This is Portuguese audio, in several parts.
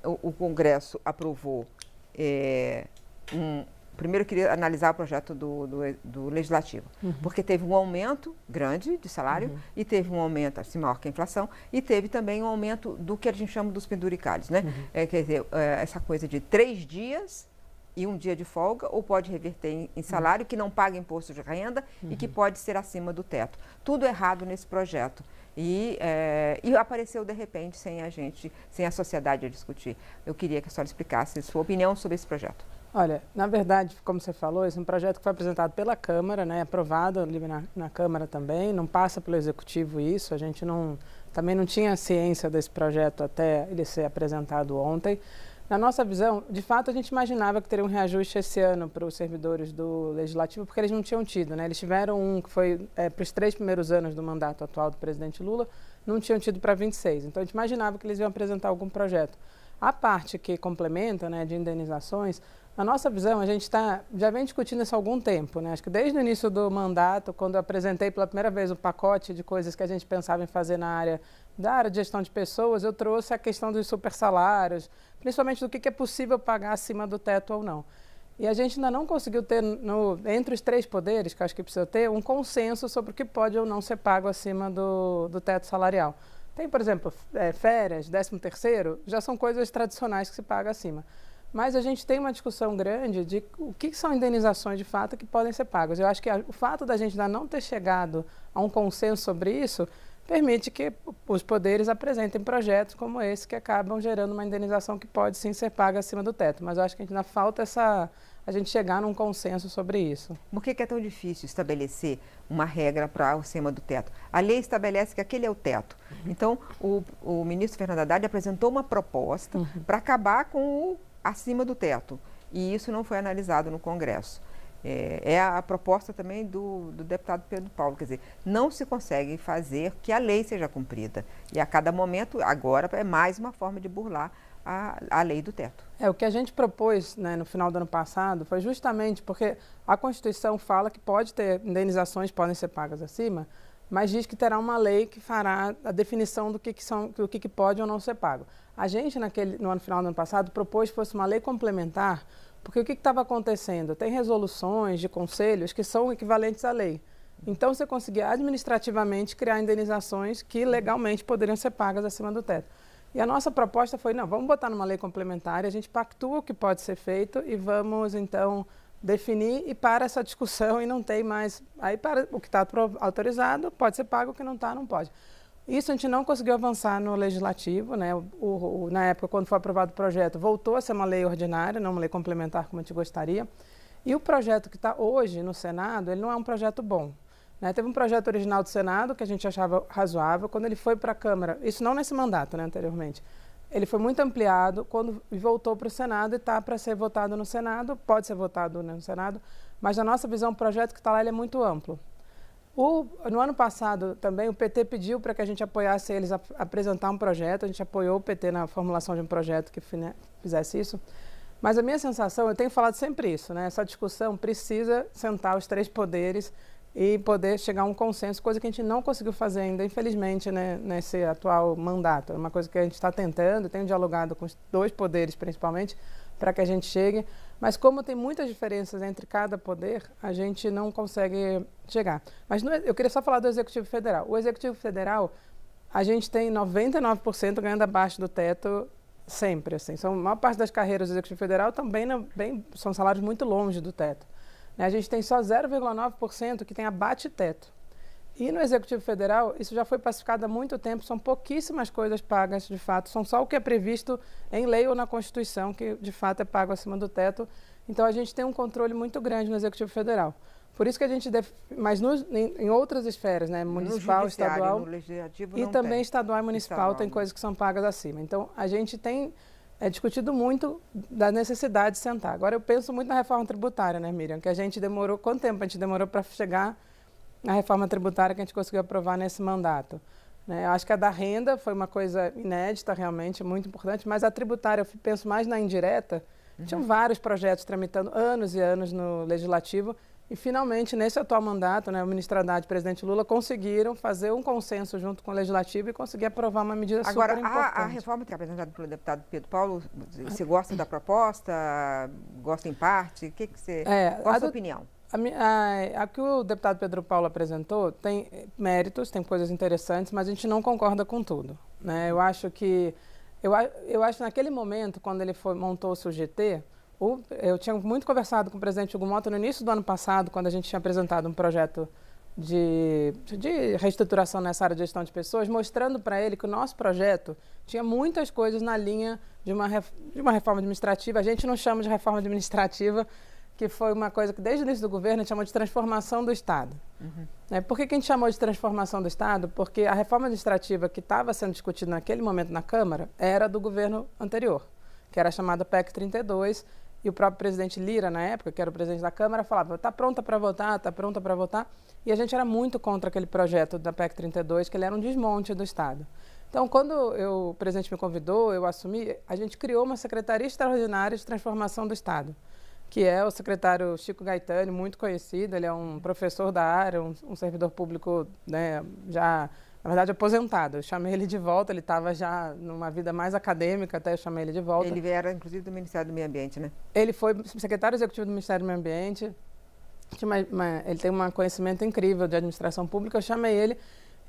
o Congresso aprovou primeiro eu queria analisar o projeto do Legislativo, porque teve um aumento grande de salário e teve um aumento, assim, maior que a inflação, e teve também um aumento do que a gente chama dos penduricalhos, né? Quer dizer, essa coisa de 3 dias e 1 dia de folga, ou pode reverter em salário que não paga imposto de renda e que pode ser acima do teto. Tudo errado nesse projeto. E apareceu de repente sem a sociedade a discutir. Eu queria que a senhora explicasse a sua opinião sobre esse projeto. Olha, na verdade, como você falou, esse é um projeto que foi apresentado pela Câmara, né, aprovado ali na Câmara também, não passa pelo Executivo isso, a gente também não tinha ciência desse projeto até ele ser apresentado ontem. Na nossa visão, de fato, a gente imaginava que teria um reajuste esse ano para os servidores do Legislativo, porque eles não tinham tido, né? Eles tiveram um que foi para os 3 primeiros anos do mandato atual do presidente Lula, não tinham tido para 26. Então, a gente imaginava que eles iam apresentar algum projeto. A parte que complementa, né, de indenizações, na nossa visão, a gente já vem discutindo isso há algum tempo, né? Acho que desde o início do mandato, quando eu apresentei pela primeira vez o pacote de coisas que a gente pensava em fazer na área de gestão de pessoas, eu trouxe a questão dos supersalários, principalmente do que é possível pagar acima do teto ou não. E a gente ainda não conseguiu ter, entre os 3 poderes, que eu acho que precisa ter, um consenso sobre o que pode ou não ser pago acima do teto salarial. Tem, por exemplo, férias, 13º, já são coisas tradicionais que se paga acima. Mas a gente tem uma discussão grande de o que são indenizações de fato que podem ser pagas. Eu acho que o fato da gente ainda não ter chegado a um consenso sobre isso permite que os poderes apresentem projetos como esse que acabam gerando uma indenização que pode sim ser paga acima do teto. Mas eu acho que ainda falta a gente chegar num consenso sobre isso. Por que é tão difícil estabelecer uma regra para acima do teto? A lei estabelece que aquele é o teto. Então, o ministro Fernando Haddad apresentou uma proposta para acabar com o acima do teto, e isso não foi analisado no Congresso. É a proposta também do deputado Pedro Paulo, quer dizer, não se consegue fazer que a lei seja cumprida, e a cada momento, agora, é mais uma forma de burlar a lei do teto. O que a gente propôs, né, no final do ano passado foi justamente porque a Constituição fala que pode ter indenizações, podem ser pagas acima, mas diz que terá uma lei que fará a definição do que pode ou não ser pago. A gente, no final do ano passado, propôs que fosse uma lei complementar, porque o que estava acontecendo? Tem resoluções de conselhos que são equivalentes à lei. Então, você conseguia administrativamente criar indenizações que legalmente poderiam ser pagas acima do teto. E a nossa proposta foi, não, vamos botar numa lei complementar, a gente pactua o que pode ser feito e vamos, então, definir e para essa discussão e não tem mais. Aí, para o que está autorizado, pode ser pago, o que não está, não pode. Isso a gente não conseguiu avançar no Legislativo, né? Na época, quando foi aprovado o projeto, voltou a ser uma lei ordinária, não uma lei complementar como a gente gostaria. E o projeto que está hoje no Senado, ele não é um projeto bom. Né? Teve um projeto original do Senado que a gente achava razoável, quando ele foi para a Câmara, isso não nesse mandato, né, anteriormente, ele foi muito ampliado quando voltou para o Senado e está para ser votado no Senado, pode ser votado, né, no Senado, mas na nossa visão o projeto que está lá ele é muito amplo. No ano passado também o PT pediu para que a gente apoiasse eles a apresentar um projeto, a gente apoiou o PT na formulação de um projeto que fizesse isso, mas a minha sensação, eu tenho falado sempre isso, né, essa discussão precisa sentar os 3 poderes e poder chegar a um consenso, coisa que a gente não conseguiu fazer ainda, infelizmente, né, nesse atual mandato. É uma coisa que a gente está tentando, tem dialogado com os 2 poderes, principalmente, para que a gente chegue, mas como tem muitas diferenças entre cada poder, a gente não consegue chegar. Mas eu queria só falar do Executivo Federal. O Executivo Federal, a gente tem 99% ganhando abaixo do teto sempre. Assim. A maior parte das carreiras do Executivo Federal também são salários muito longe do teto. A gente tem só 0,9% que tem abate-teto. E no Executivo Federal, isso já foi pacificado há muito tempo, são pouquíssimas coisas pagas de fato, são só o que é previsto em lei ou na Constituição, que de fato é pago acima do teto. Então a gente tem um controle muito grande no Executivo Federal. Por isso que a gente mas em outras esferas, né, municipal, estadual, no legislativo e também estadual e municipal tem coisas que são pagas acima. Então a gente tem discutido muito da necessidade de sentar. Agora eu penso muito na reforma tributária, né, Miriam, que a gente demorou, quanto tempo a gente demorou para chegar na reforma tributária que a gente conseguiu aprovar nesse mandato. Né? Eu acho que a da renda foi uma coisa inédita, realmente, muito importante, mas a tributária, eu penso mais na indireta, tinham vários projetos tramitando anos e anos no Legislativo E, finalmente, nesse atual mandato, né, o ministro Haddad e o presidente Lula conseguiram fazer um consenso junto com o Legislativo e conseguir aprovar uma medida super importante. Agora, a reforma que é apresentada pelo deputado Pedro Paulo, você gosta da proposta? Gosta em parte? Qual a sua opinião? A que o deputado Pedro Paulo apresentou tem méritos, tem coisas interessantes, mas a gente não concorda com tudo, né? Eu acho que naquele momento, quando ele montou-se o GT, eu tinha muito conversado com o presidente Hugo Mota no início do ano passado, quando a gente tinha apresentado um projeto de reestruturação nessa área de gestão de pessoas, mostrando para ele que o nosso projeto tinha muitas coisas na linha de uma reforma administrativa. A gente não chama de reforma administrativa, que foi uma coisa que desde o início do governo a gente chamou de transformação do Estado. Por que a gente chamou de transformação do Estado? Porque a reforma administrativa que estava sendo discutida naquele momento na Câmara era do governo anterior, que era chamada PEC 32, e o próprio presidente Lira, na época, que era o presidente da Câmara, falava, está pronta para votar, está pronta para votar, e a gente era muito contra aquele projeto da PEC 32, que ele era um desmonte do Estado. Então, quando o presidente me convidou, eu assumi, a gente criou uma Secretaria Extraordinária de Transformação do Estado, que é o secretário Chico Gaetani, muito conhecido, ele é um professor da área, um servidor público, né, já, na verdade, aposentado. Eu chamei ele de volta, ele estava já numa vida mais acadêmica, até eu chamei ele de volta. Ele era, inclusive, do Ministério do Meio Ambiente, né? Ele foi secretário executivo do Ministério do Meio Ambiente, ele tem um conhecimento incrível de administração pública, eu chamei ele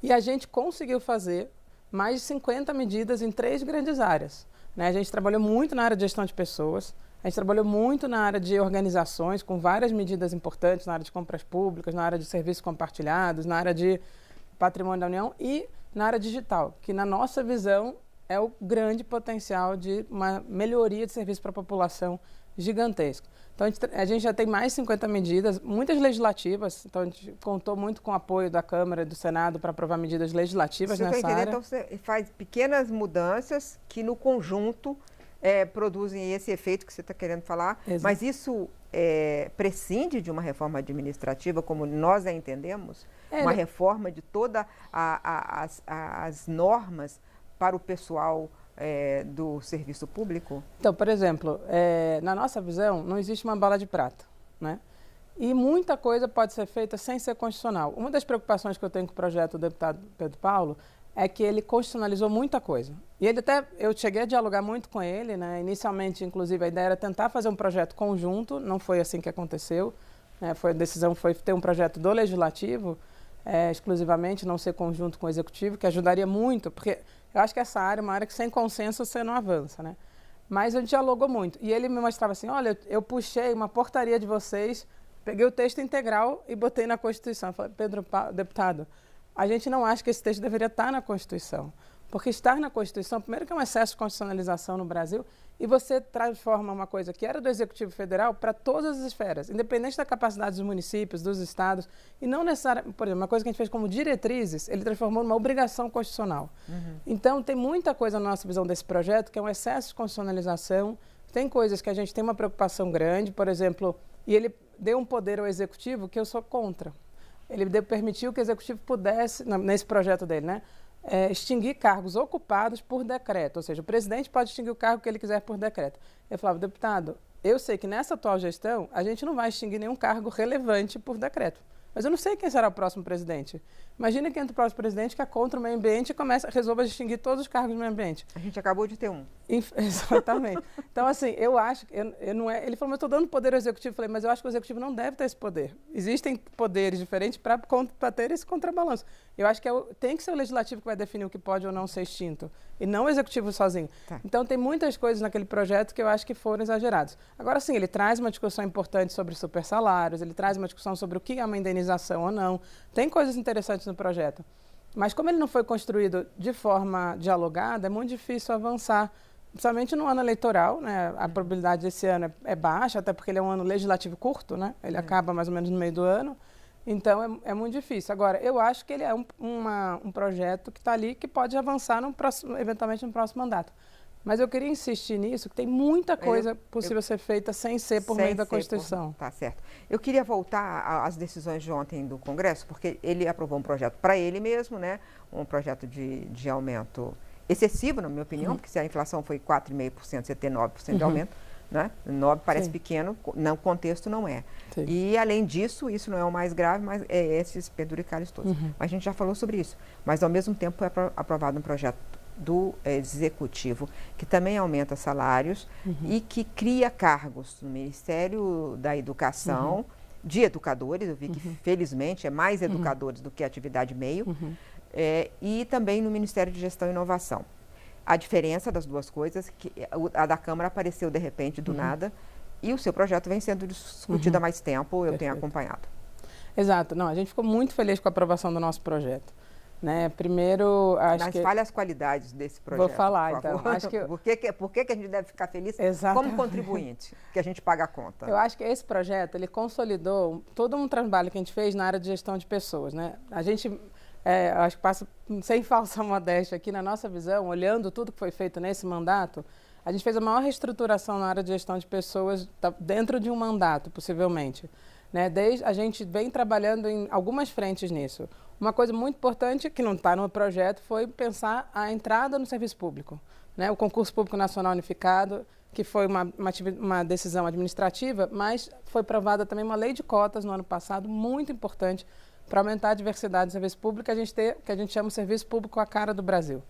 e a gente conseguiu fazer mais de 50 medidas em 3 grandes áreas, né? A gente trabalhou muito na área de gestão de pessoas, a gente trabalhou muito na área de organizações, com várias medidas importantes, na área de compras públicas, na área de serviços compartilhados, na área de patrimônio da União e na área digital, que na nossa visão é o grande potencial de uma melhoria de serviço para a população gigantesco. Então, a gente já tem mais de 50 medidas, muitas legislativas, então a gente contou muito com o apoio da Câmara e do Senado para aprovar medidas legislativas nessa área. Então, você faz pequenas mudanças que, no conjunto, produzem esse efeito que você está querendo falar, Exato. Mas isso prescinde de uma reforma administrativa, como nós a entendemos? Uma reforma de todas as normas para o pessoal do serviço público? Então, por exemplo, na nossa visão, não existe uma bala de prata, né? E muita coisa pode ser feita sem ser constitucional. Uma das preocupações que eu tenho com o projeto do deputado Pedro Paulo é que ele constitucionalizou muita coisa. E eu cheguei a dialogar muito com ele, né? Inicialmente, inclusive, a ideia era tentar fazer um projeto conjunto, não foi assim que aconteceu, né? A decisão foi ter um projeto do Legislativo, exclusivamente, não ser conjunto com o Executivo, que ajudaria muito, porque eu acho que essa área é uma área que sem consenso você não avança, né? Mas a gente dialogou muito. E ele me mostrava assim, olha, eu puxei uma portaria de vocês, peguei o texto integral e botei na Constituição. Eu falei, deputado, a gente não acha que esse texto deveria estar na Constituição. Porque estar na Constituição, primeiro que é um excesso de constitucionalização no Brasil, e você transforma uma coisa que era do Executivo Federal para todas as esferas, independente da capacidade dos municípios, dos estados, e não necessariamente, por exemplo, uma coisa que a gente fez como diretrizes, ele transformou numa obrigação constitucional. Então, tem muita coisa na nossa visão desse projeto que é um excesso de constitucionalização, tem coisas que a gente tem uma preocupação grande, por exemplo, e ele deu um poder ao Executivo que eu sou contra. Ele permitiu que o Executivo pudesse, nesse projeto dele, né, extinguir cargos ocupados por decreto, ou seja, o presidente pode extinguir o cargo que ele quiser por decreto. Eu falava, deputado, eu sei que nessa atual gestão a gente não vai extinguir nenhum cargo relevante por decreto, mas eu não sei quem será o próximo presidente. Imagina que entra o próximo presidente que é contra o meio ambiente e resolva extinguir todos os cargos do meio ambiente. A gente acabou de ter um. Exatamente. Então, assim, eu acho que ele falou, mas eu estou dando poder ao Executivo. Eu falei, mas eu acho que o Executivo não deve ter esse poder. Existem poderes diferentes para ter esse contrabalanço. Eu acho que tem que ser o Legislativo que vai definir o que pode ou não ser extinto, e não o Executivo sozinho. Tá. Então, tem muitas coisas naquele projeto que eu acho que foram exageradas. Agora, sim, ele traz uma discussão importante sobre supersalários, ele traz uma discussão sobre o que é uma indenização ou não. Tem coisas interessantes no projeto. Mas como ele não foi construído de forma dialogada, é muito difícil avançar, principalmente no ano eleitoral, né? A probabilidade desse ano é baixa, até porque ele é um ano legislativo curto, né? Ele acaba mais ou menos no meio do ano, então é muito difícil. Agora, eu acho que ele é um projeto que está ali, que pode avançar eventualmente no próximo mandato. Mas eu queria insistir nisso, que tem muita coisa possível ser feita sem ser por meio da Constituição. Tá certo. Eu queria voltar às decisões de ontem do Congresso, porque ele aprovou um projeto para ele mesmo, né? Um projeto de aumento excessivo, na minha opinião, porque se a inflação foi 4,5%, você ter 9% de aumento, né? 9 parece Sim. pequeno, no contexto não é. Sim. E, além disso, isso não é o mais grave, mas é esses penduricalhos todos. Uhum. Mas a gente já falou sobre isso. Mas, ao mesmo tempo, foi aprovado um projeto do Executivo, que também aumenta salários e que cria cargos no Ministério da Educação, de educadores, eu vi que, felizmente, é mais educadores do que atividade meio, e também no Ministério de Gestão e Inovação. A diferença das duas coisas, que a da Câmara apareceu de repente, do nada, e o seu projeto vem sendo discutido há mais tempo, eu tenho acompanhado. Exato. Não, a gente ficou muito feliz com a aprovação do nosso projeto. Né? Primeiro, acho Mas que... fale as qualidades desse projeto, Vou falar, por favor. então. Acho que... Por que a gente deve ficar feliz Exatamente. como contribuinte, que a gente paga a conta? Eu acho que esse projeto, ele consolidou todo um trabalho que a gente fez na área de gestão de pessoas. Né? A gente... acho que passa sem falsa modéstia aqui na nossa visão, olhando tudo que foi feito nesse mandato, a gente fez a maior reestruturação na área de gestão de pessoas dentro de um mandato, possivelmente. Né? A gente vem trabalhando em algumas frentes nisso. Uma coisa muito importante, que não está no projeto, foi pensar a entrada no serviço público. Né? O Concurso Público Nacional Unificado, que foi uma decisão administrativa, mas foi aprovada também uma lei de cotas no ano passado, muito importante, para aumentar a diversidade do serviço público, que a gente chama de serviço público à cara do Brasil.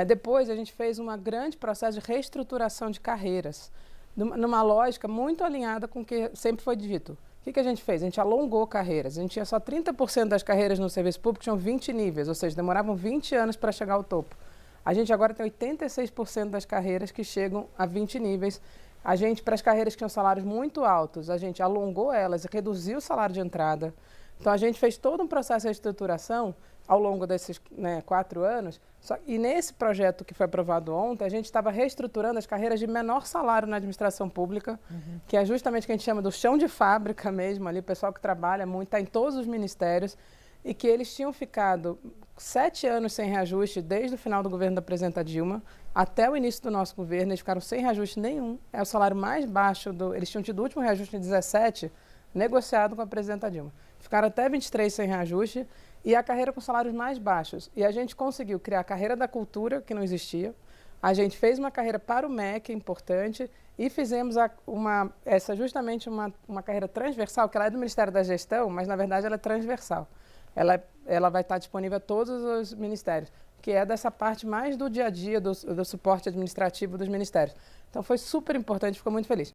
Depois, a gente fez um grande processo de reestruturação de carreiras, numa lógica muito alinhada com o que sempre foi dito. O que a gente fez? A gente alongou carreiras. A gente tinha só 30% das carreiras no serviço público, tinham 20 níveis, ou seja, demoravam 20 anos para chegar ao topo. A gente agora tem 86% das carreiras que chegam a 20 níveis. A gente, para as carreiras que tinham salários muito altos, a gente alongou elas e reduziu o salário de entrada. Então, a gente fez todo um processo de estruturação ao longo desses 4 anos. E nesse projeto que foi aprovado ontem, a gente estava reestruturando as carreiras de menor salário na administração pública, que é justamente o que a gente chama do chão de fábrica mesmo, ali, o pessoal que trabalha muito, está em todos os ministérios, e que eles tinham ficado 7 anos sem reajuste, desde o final do governo da presidenta Dilma até o início do nosso governo. Eles ficaram sem reajuste nenhum. É o salário mais baixo, eles tinham tido o último reajuste em 2017, negociado com a presidenta Dilma. Ficaram até 23 sem reajuste e a carreira com salários mais baixos. E a gente conseguiu criar a carreira da cultura, que não existia. A gente fez uma carreira para o MEC, importante, e fizemos justamente uma carreira transversal, que ela é do Ministério da Gestão, mas na verdade ela é transversal. Ela vai estar disponível a todos os ministérios, que é dessa parte mais do dia a dia, do suporte administrativo dos ministérios. Então foi super importante, ficou muito feliz.